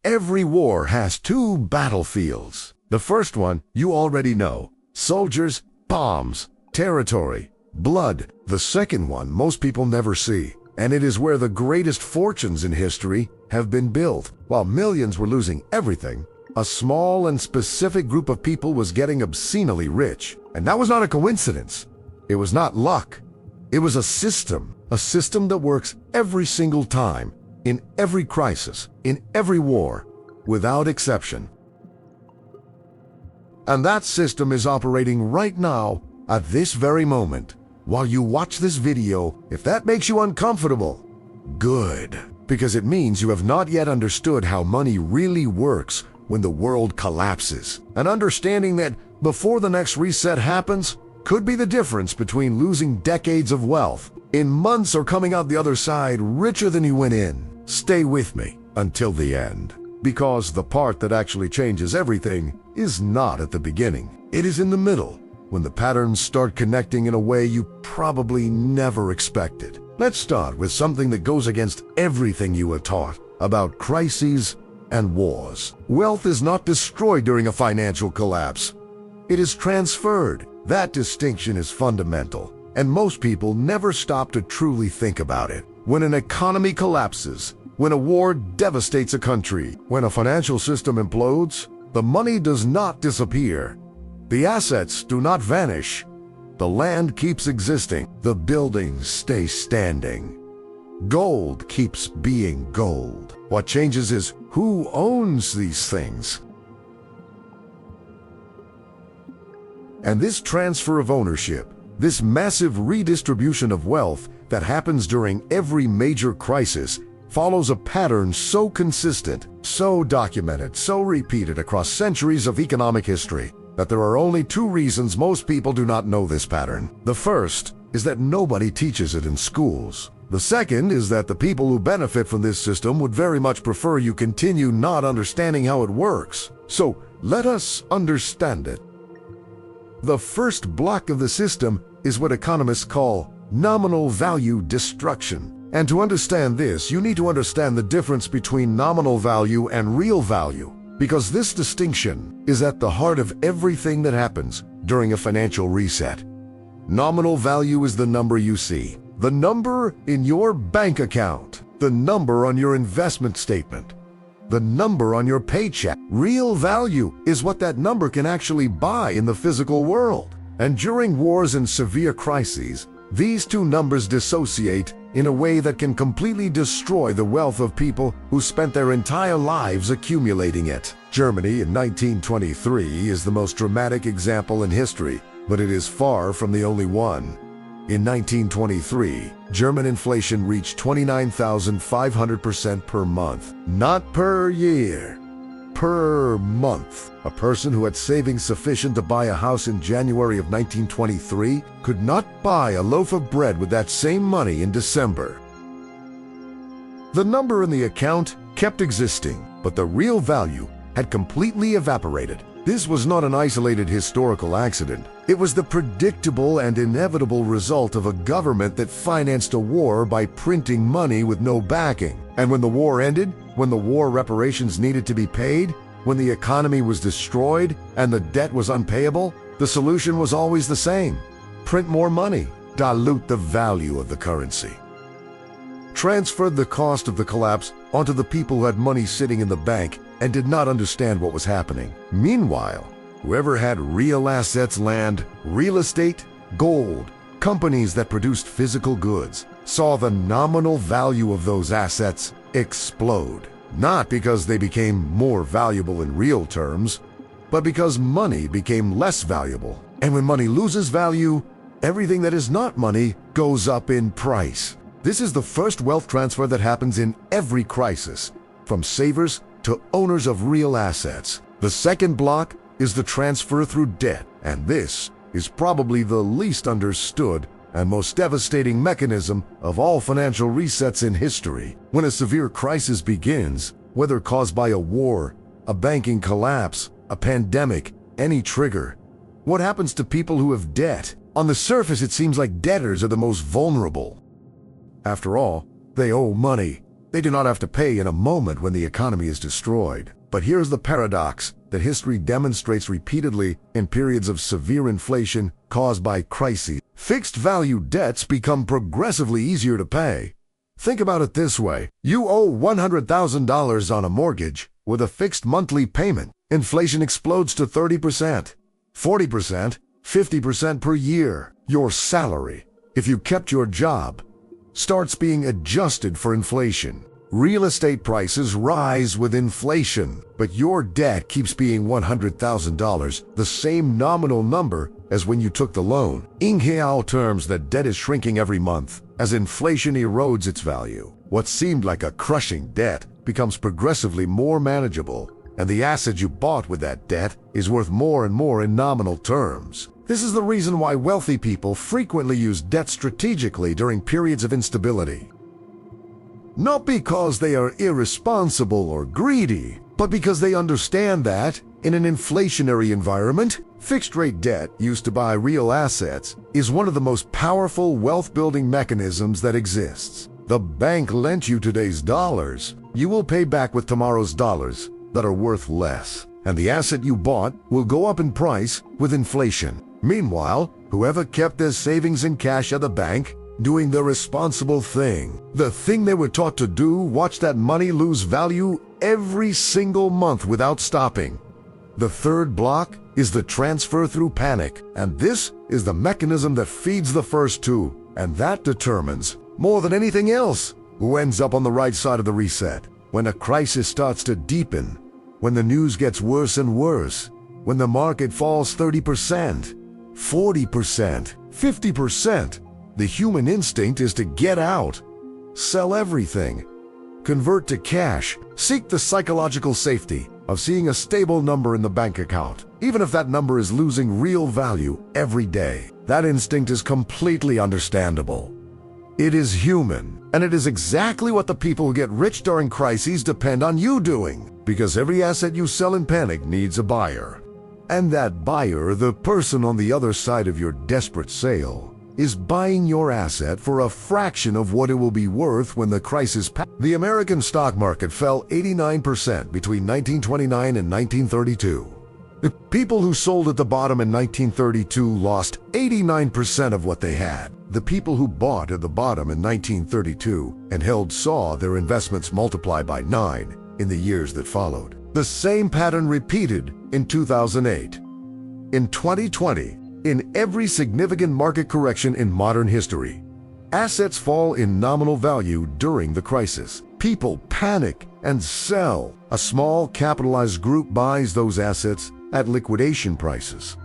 Every war has two battlefields. The first one you already know: soldiers, bombs, territory, blood. The second one most people never see, and it is where the greatest fortunes in history have been built. While millions were losing everything, a small and specific group of people was getting obscenely rich. And that was not a coincidence. It was not luck. It was a system that works every single time, in every crisis, in every war, without exception. And that system is operating right now, at this very moment, while you watch this video. If that makes you uncomfortable, good, because it means you have not yet understood how money really works when the world collapses. And understanding that before the next reset happens could be the difference between losing decades of wealth in months or coming out the other side richer than you went in. Stay with me until the end, because the part that actually changes everything is not at the beginning. It is in the middle, when the patterns start connecting in a way you probably never expected. Let's start with something that goes against everything you were taught about crises and wars. Wealth is not destroyed during a financial collapse. It is transferred. That distinction is fundamental, and most people never stop to truly think about it. When an economy collapses, when a war devastates a country, when a financial system implodes, the money does not disappear. The assets do not vanish. The land keeps existing. The buildings stay standing. Gold keeps being gold. What changes is who owns these things. And this transfer of ownership, this massive redistribution of wealth that happens during every major crisis, follows a pattern so consistent, so documented, so repeated across centuries of economic history, that there are only two reasons most people do not know this pattern. The first is that nobody teaches it in schools. The second is that the people who benefit from this system would very much prefer you continue not understanding how it works. So let us understand it. The first block of the system is what economists call nominal value destruction. And to understand this, you need to understand the difference between nominal value and real value, because this distinction is at the heart of everything that happens during a financial reset. Nominal value is the number you see, the number in your bank account, the number on your investment statement, the number on your paycheck. Real value is what that number can actually buy in the physical world. And during wars and severe crises, these two numbers dissociate in a way that can completely destroy the wealth of people who spent their entire lives accumulating it. Germany in 1923 is the most dramatic example in history, but it is far from the only one. In 1923, German inflation reached 29,500% per month. Not per year, per month. A person who had savings sufficient to buy a house in January of 1923 could not buy a loaf of bread with that same money in December. The number in the account kept existing, but the real value had completely evaporated. This was not an isolated historical accident. It was the predictable and inevitable result of a government that financed a war by printing money with no backing. And when the war ended, when the war reparations needed to be paid, when the economy was destroyed and the debt was unpayable, the solution was always the same: print more money, dilute the value of the currency. Transferred the cost of the collapse onto the people who had money sitting in the bank and did not understand what was happening. Meanwhile, whoever had real assets, land, real estate, gold, companies that produced physical goods, saw the nominal value of those assets explode. Not because they became more valuable in real terms, but because money became less valuable. And when money loses value, everything that is not money goes up in price. This is the first wealth transfer that happens in every crisis, from savers to owners of real assets. The second block is the transfer through debt, and this is probably the least understood and most devastating mechanism of all financial resets in history. When a severe crisis begins, whether caused by a war, a banking collapse, a pandemic, any trigger, what happens to people who have debt? On the surface, it seems like debtors are the most vulnerable. After all, they owe money. They do not have to pay in a moment when the economy is destroyed. But here's the paradox that history demonstrates repeatedly in periods of severe inflation caused by crises. Fixed value debts become progressively easier to pay. Think about it this way. You owe $100,000 on a mortgage with a fixed monthly payment. Inflation explodes to 30%, 40%, 50% per year. Your salary, if you kept your job, starts being adjusted for inflation. Real estate prices rise with inflation, but your debt keeps being $100,000, the same nominal number as when you took the loan. In real terms, that debt is shrinking every month as inflation erodes its value. What seemed like a crushing debt becomes progressively more manageable, and the asset you bought with that debt is worth more and more in nominal terms. This is the reason why wealthy people frequently use debt strategically during periods of instability. Not because they are irresponsible or greedy, but because they understand that, in an inflationary environment, fixed-rate debt used to buy real assets is one of the most powerful wealth-building mechanisms that exists. The bank lent you today's dollars. You will pay back with tomorrow's dollars that are worth less, and the asset you bought will go up in price with inflation. Meanwhile, whoever kept their savings in cash at the bank doing the responsible thing, the thing they were taught to do, watch that money lose value every single month without stopping. The third block is the transfer through panic, and this is the mechanism that feeds the first two, and that determines, more than anything else, who ends up on the right side of the reset. When a crisis starts to deepen, when the news gets worse and worse, when the market falls 30%, 40%, 50%, the human instinct is to get out, sell everything, convert to cash, seek the psychological safety of seeing a stable number in the bank account, even if that number is losing real value every day. That instinct is completely understandable. It is human, and it is exactly what the people who get rich during crises depend on you doing, because every asset you sell in panic needs a buyer. And that buyer, the person on the other side of your desperate sale, is buying your asset for a fraction of what it will be worth when the crisis passes. The American stock market fell 89% between 1929 and 1932. The people who sold at the bottom in 1932 lost 89% of what they had. The people who bought at the bottom in 1932 and held saw their investments multiply by 9 in the years that followed. The same pattern repeated in 2008. In 2020, in every significant market correction in modern history, assets fall in nominal value during the crisis. People panic and sell. A small capitalized group buys those assets at liquidation prices.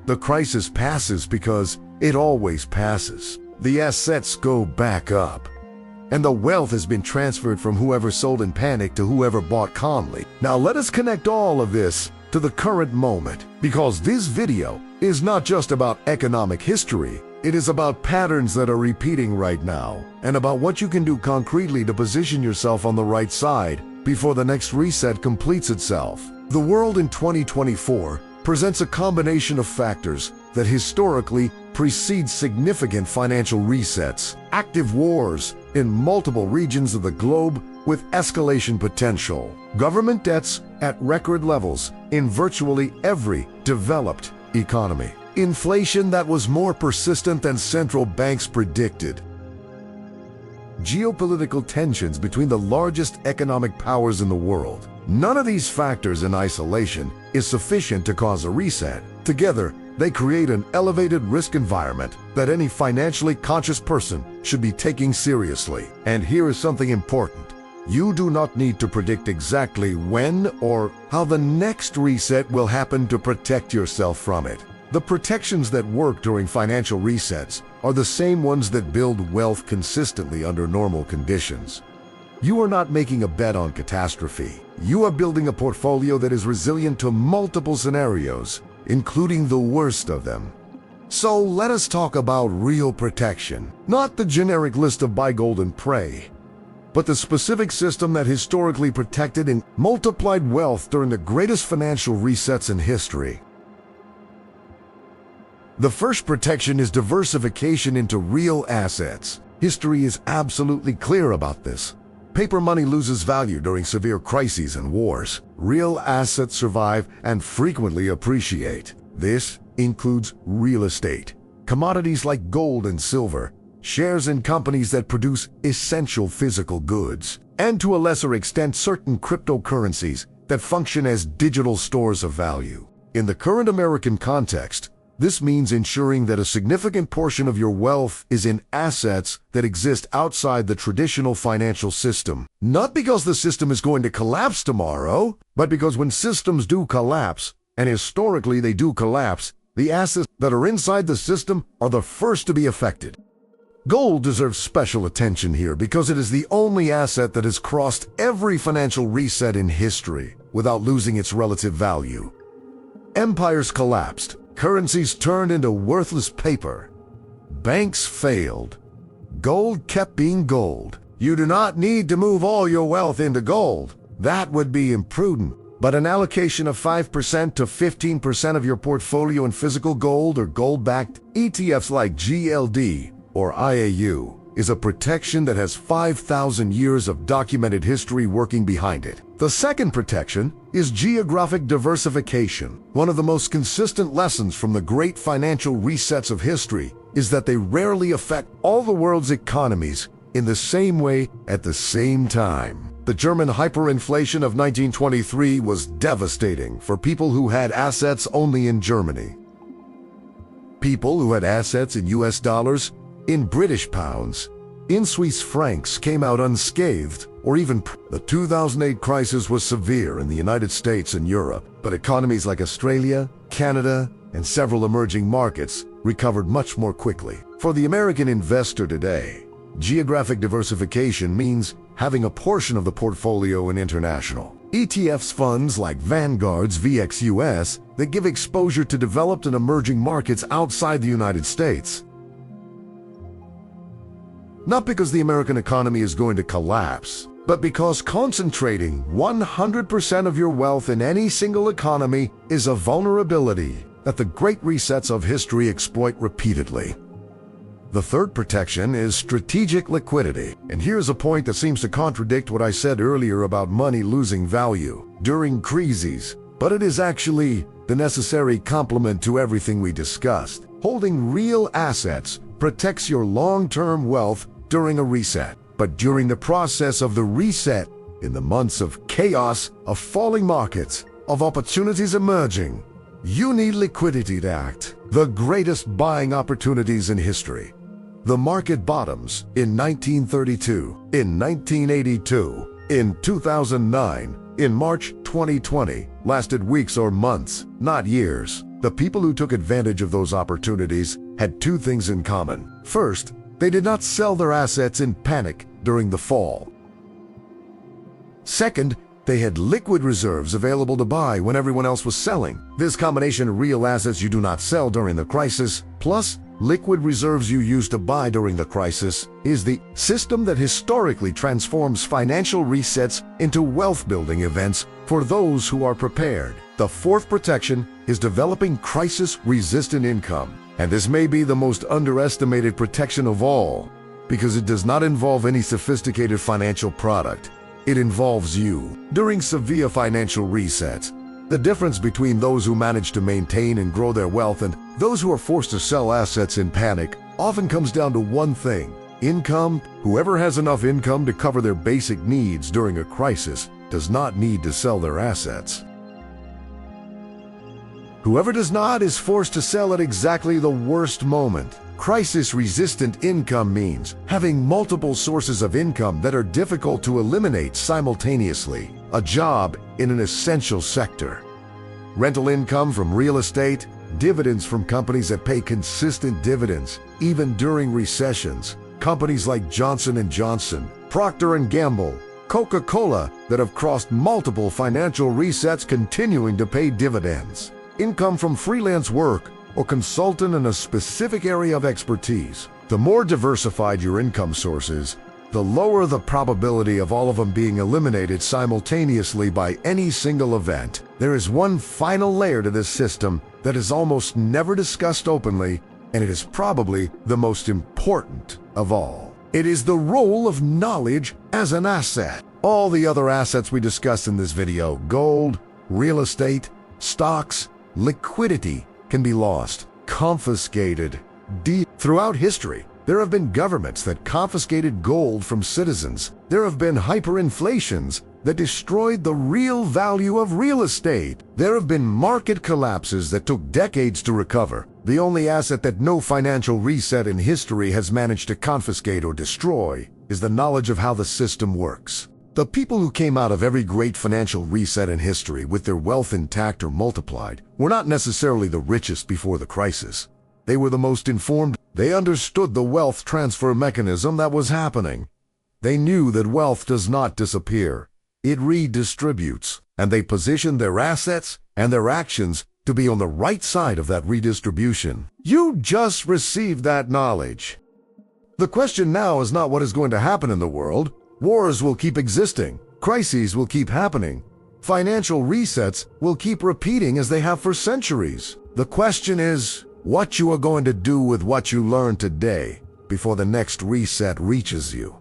The crisis passes because it always passes. The assets go back up, and the wealth has been transferred from whoever sold in panic to whoever bought calmly. Now let us connect all of this to the current moment, because this video is not just about economic history. It is about patterns that are repeating right now, and about what you can do concretely to position yourself on the right side before the next reset completes itself. The world in 2024 presents a combination of factors that historically precede significant financial resets. Active wars in multiple regions of the globe with escalation potential. Government debts at record levels in virtually every developed economy. Inflation that was more persistent than central banks predicted. Geopolitical tensions between the largest economic powers in the world. None of these factors in isolation is sufficient to cause a reset. Together, they create an elevated risk environment that any financially conscious person should be taking seriously. And here is something important. You do not need to predict exactly when or how the next reset will happen to protect yourself from it. The protections that work during financial resets are the same ones that build wealth consistently under normal conditions. You are not making a bet on catastrophe. You are building a portfolio that is resilient to multiple scenarios, including the worst of them. So let us talk about real protection, not the generic list of buy gold and pray, but the specific system that historically protected and multiplied wealth during the greatest financial resets in history. The first protection is diversification into real assets. History is absolutely clear about this. Paper money loses value during severe crises and wars. Real assets survive and frequently appreciate. This includes real estate, commodities like gold and silver, shares in companies that produce essential physical goods, and to a lesser extent certain cryptocurrencies that function as digital stores of value. In the current American context, this means ensuring that a significant portion of your wealth is in assets that exist outside the traditional financial system. Not because the system is going to collapse tomorrow, but because when systems do collapse, and historically they do collapse, the assets that are inside the system are the first to be affected. Gold deserves special attention here because it is the only asset that has crossed every financial reset in history without losing its relative value. Empires collapsed. Currencies turned into worthless paper. Banks failed. Gold kept being gold. You do not need to move all your wealth into gold. That would be imprudent. But an allocation of 5% to 15% of your portfolio in physical gold or gold-backed ETFs like GLD or IAU is a protection that has 5,000 years of documented history working behind it. The second protection is geographic diversification. One of the most consistent lessons from the great financial resets of history is that they rarely affect all the world's economies in the same way at the same time. The German hyperinflation of 1923 was devastating for people who had assets only in Germany. People who had assets in US dollars, in British pounds, in Swiss francs came out unscathed, or even the 2008 crisis was severe in the United States and Europe, but economies like Australia, Canada, and several emerging markets recovered much more quickly. For the American investor today, geographic diversification means having a portion of the portfolio in international. ETFs funds like Vanguard's VXUS that give exposure to developed and emerging markets outside the United States. Not because the American economy is going to collapse, but because concentrating 100% of your wealth in any single economy is a vulnerability that the great resets of history exploit repeatedly. The third protection is strategic liquidity. And here's a point that seems to contradict what I said earlier about money losing value during crises, but it is actually the necessary complement to everything we discussed. Holding real assets protects your long-term wealth during a reset. But during the process of the reset, in the months of chaos, of falling markets, of opportunities emerging, you need liquidity to act. The greatest buying opportunities in history. The market bottoms in 1932, in 1982, in 2009, in March 2020, lasted weeks or months, not years. The people who took advantage of those opportunities had two things in common. First, they did not sell their assets in panic during the fall. Second, they had liquid reserves available to buy when everyone else was selling. This combination of real assets you do not sell during the crisis, plus liquid reserves you use to buy during the crisis, is the system that historically transforms financial resets into wealth-building events for those who are prepared. The fourth protection is developing crisis-resistant income. And this may be the most underestimated protection of all, because it does not involve any sophisticated financial product. It involves you. During severe financial resets, the difference between those who manage to maintain and grow their wealth and those who are forced to sell assets in panic often comes down to one thing: income. Whoever has enough income to cover their basic needs during a crisis does not need to sell their assets. Whoever does not is forced to sell at exactly the worst moment. Crisis-resistant income means having multiple sources of income that are difficult to eliminate simultaneously. A job in an essential sector. Rental income from real estate, dividends from companies that pay consistent dividends, even during recessions. Companies like Johnson & Johnson, Procter & Gamble, Coca-Cola that have crossed multiple financial resets continuing to pay dividends. Income from freelance work or consultant in a specific area of expertise. The more diversified your income sources, the lower the probability of all of them being eliminated simultaneously by any single event. There is one final layer to this system that is almost never discussed openly, and it is probably the most important of all. It is the role of knowledge as an asset. All the other assets we discussed in this video, gold, real estate, stocks, liquidity, can be lost, confiscated. Throughout history, there have been governments that confiscated gold from citizens. There have been hyperinflations that destroyed the real value of real estate. There have been market collapses that took decades to recover. The only asset that no financial reset in history has managed to confiscate or destroy is the knowledge of how the system works. The people who came out of every great financial reset in history with their wealth intact or multiplied were not necessarily the richest before the crisis. They were the most informed. They understood the wealth transfer mechanism that was happening. They knew that wealth does not disappear. It redistributes, and they positioned their assets and their actions to be on the right side of that redistribution. You just received that knowledge. The question now is not what is going to happen in the world. Wars will keep existing. Crises will keep happening. Financial resets will keep repeating as they have for centuries. The question is what you are going to do with what you learned today before the next reset reaches you.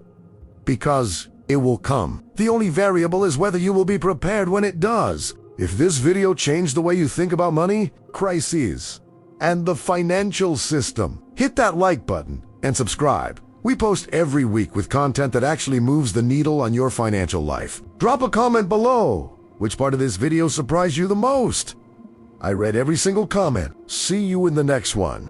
Because it will come. The only variable is whether you will be prepared when it does. If this video changed the way you think about money, crises, and the financial system, hit that like button and subscribe. We post every week with content that actually moves the needle on your financial life. Drop a comment below. Which part of this video surprised you the most? I read every single comment. See you in the next one.